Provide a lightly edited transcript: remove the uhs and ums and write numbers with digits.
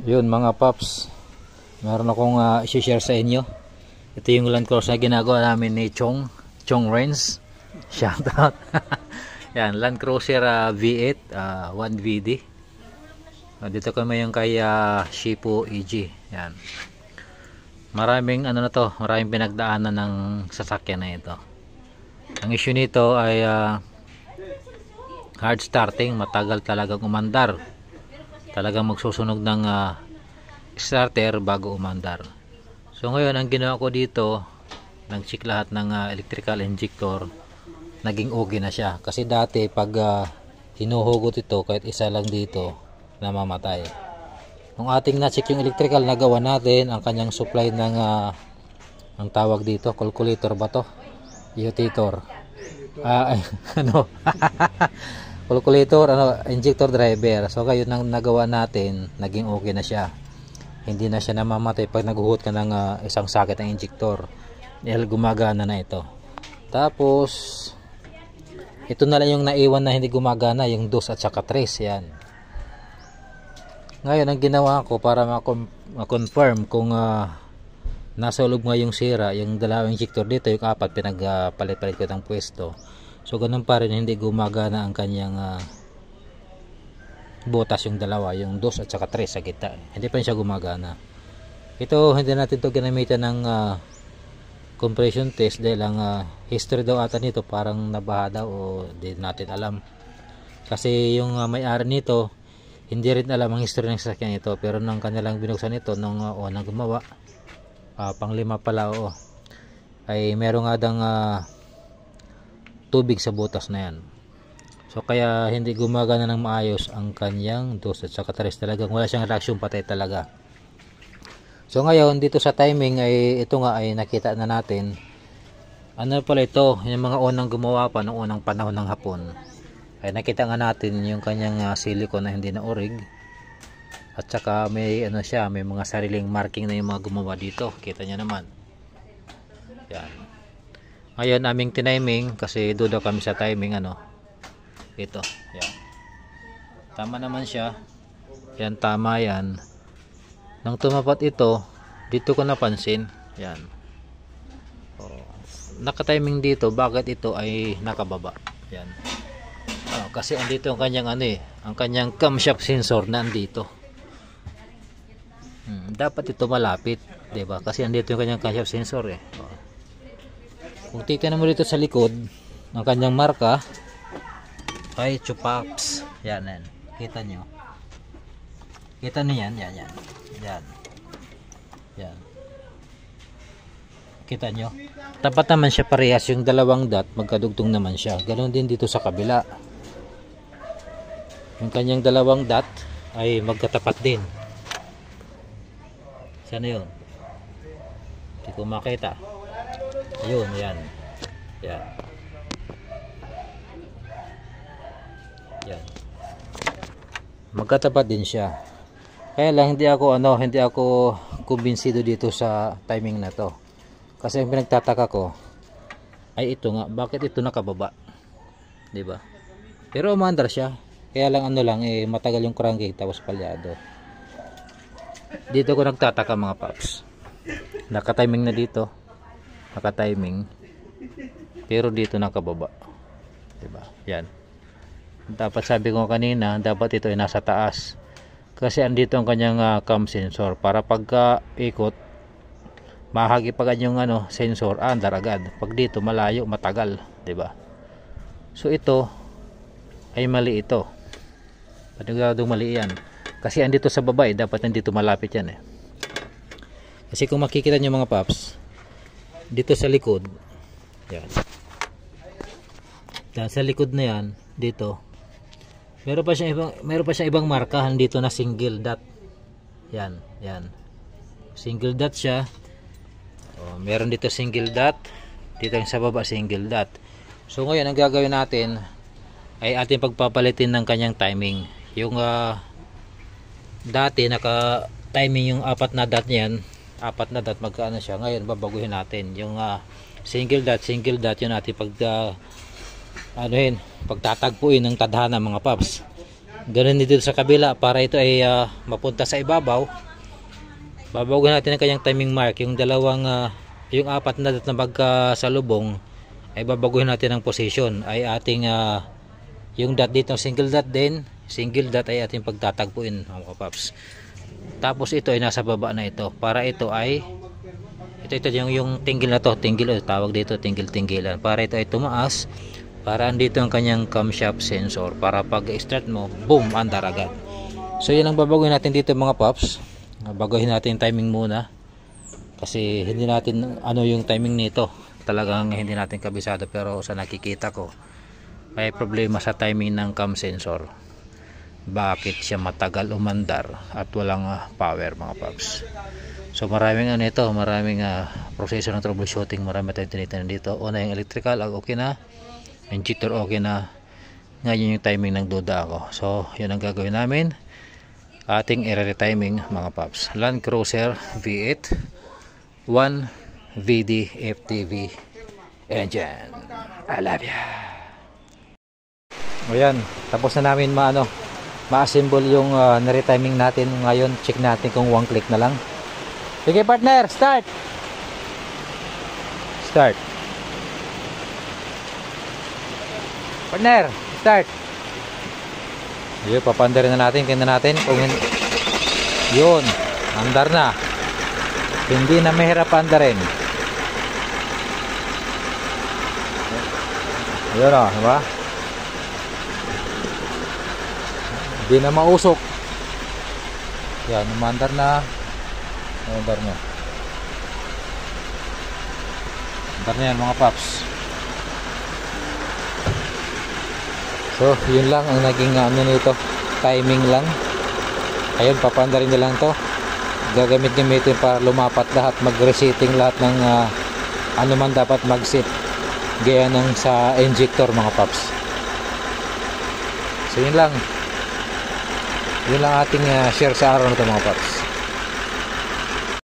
Yun mga paps, meron akong i-share sa inyo. Ito yung Land Cruiser na ginagawa namin ni Chong Renz. Shout out. Yan, Land Cruiser V8 1VD. Dito kami yung kay Shipu EG. Yan. Maraming ano na to, maraming pinagdaanan ng sasakyan na ito. Ang issue nito ay hard starting, matagal talagang umandar. Talagang magsusunog ng starter bago umandar. So ngayon ang ginawa ko dito, nag-check lahat ng electrical injector, naging okay na siya. Kasi dati pag hinuhugot ito kahit isa lang dito, namamatay. Nung ating na-check yung electrical, nagawa natin ang kanyang supply ng ang tawag dito, calculator ba to? Yotator. Ano? Calculator, injector driver. So kayo nang nagawa natin, naging okay na siya. Hindi na siya namamatay pag naghuhut ka ng isang socket ng injector. Dahil gumagana na ito. Tapos ito na lang yung naiwan na hindi gumagana, yung 2 at saka 3. Yan. Ngayon ang ginawa ko para ma-confirm kung nasa loob nga yung sira, yung dalawang injector dito, yung 4 pinagpalit-palit ko ng pwesto. So ganun pa rin, hindi gumagana ang kanyang butas, yung dalawa, yung 2 at saka 3 sa gitna. Hindi pa rin siya gumagana. Ito hindi natin to ginamitan ng compression test dahil ang history daw ata nito parang nabaha daw o hindi natin alam. Kasi yung may-ari nito hindi rin alam ang history ng sasakyan ito, pero nang kanilang binuksan ito nung unang gumawa, panglima pala ay meron nga dang tubig sa butas na yan. So kaya hindi gumagana ng maayos ang kanyang 2 at saka 3. Talagang wala siyang reaction, patay talaga. So ngayon dito sa timing ay ito nga ay nakita na natin. Ano pala ito, yung mga unang gumawa pa noong unang panahon ng hapon, ay nakita nga natin yung kanyang silicone na hindi na orig. At saka may ano siya, may mga sariling marking na yung mga gumawa dito. Kita niyo naman. Yan. Ngayon aming tiniming kasi duda kami sa timing ito. Yan. Tama naman siya. Yan, tama yan. Nang tumapat ito, dito ko napansin. Yan. Naka-timing dito, bakit ito ay nakababa? Yan. Kasi andito ang kanyang ang kanyang camshaft sensor na andito. Dapat ito malapit, 'di ba? Kasi andito yung kanyang camshaft sensor eh. Kung titingnan mo dito sa likod, ang kanyang marka ay chupaps. Yan. Kita nyo. Kita nyo yan. Yan. Kita nyo. Tapat naman siya parehas, yung dalawang dot, magkadugtong naman siya. Ganon din dito sa kabila. Yung kanyang dalawang dot ay magkatapat din. Sana yun? Hindi ko makita. Ayun, yan. Magkatapat din siya. Kaya lang hindi ako kumbinsido dito sa timing na to. Kasi ang pinagtataka ko ay ito nga, bakit ito nakababa? 'Di ba? Pero umandar siya. Kaya lang matagal yung cranking tapos palyado. Dito ko nagtataka mga paps. Naka-timing na dito. Naka-timing. Pero dito nakababa. 'Di ba? Yan. Dapat sabi ko kanina, dapat ito ay nasa taas. Kasi andito ang kanyang cam sensor para pagka ikot mahagi pa yung sensor, andar agad. Pag dito malayo, matagal, 'di ba? So ito ay mali ito. Paniguradong mali yan. Kasi andito sa baba dapat nandito malapit yan eh. Kasi kung makikita niyo mga paps, dito sa likod, yan. Dahil sa likod na yan, dito, meron pa siyang ibang markahan dito na single dot. Yan. Single dot siya. Meron dito single dot. Dito yung sa baba single dot. So ngayon ang gagawin natin ay ating pagpapalitin ng kanyang timing. Yung dati naka-timing yung 4 na dot niyan. 4 na dot magkaano siya. Ngayon babaguhin natin yung single dot yun natin pagtatagpuin ng tadhana mga paps. Ganun din dito sa kabila para ito ay mapunta sa ibabaw. Babaguhin natin ang kanyang timing mark, yung dalawang yung apat na dot na magkasalubong ay babaguhin natin ang position. Ay ating yung dot dito, single dot din, single dot ay ating pagtatagpuin mga kapaps. Tapos ito ay nasa baba na ito para ito ay ito yung tinggil na to, tinggil tawag dito, tinggil-tinggilan, para ito ay tumaas, para andito ang kanyang camshaft sensor para pag start mo, boom, andar agad. So yan ang babaguhin natin dito mga paps. Baguhin natin yung timing muna kasi hindi natin ano yung timing nito, talagang hindi natin kabisado, pero sa nakikita ko may problema sa timing ng cam sensor. Bakit siya matagal umandar at walang power mga paps. So maraming ano ito, maraming proseso ng troubleshooting, marami tayong tinitingnan dito. Una yung electrical, okay na, yung jitter okay na, ngayon yung timing ng duda ako. So yun ang gagawin namin, ating i-retiming mga paps. Land Cruiser V8 1 VD FTV engine. I love ya. Ayan, tapos na namin ma-assemble yung na-retiming natin. Ngayon check natin kung one click na lang. Sige partner, start. Start. Partner, start. Yun, papandarin na natin, tingnan natin kung yun, andar na. Hindi na mahirap andarin. Ayun o, diba? Hindi na mausok. Yan, umandar na. Andar na. Andar na yan mga paps. So, yun lang ang naging nito, timing lang. Ayun, papandarin na lang to. Gagamit-gamitin para lumapat lahat, mag-resetting lahat ng ano man dapat mag-set. Gaya ng sa injector mga paps. So, yun lang. Yun lang ating share sa araw na ito mga paps.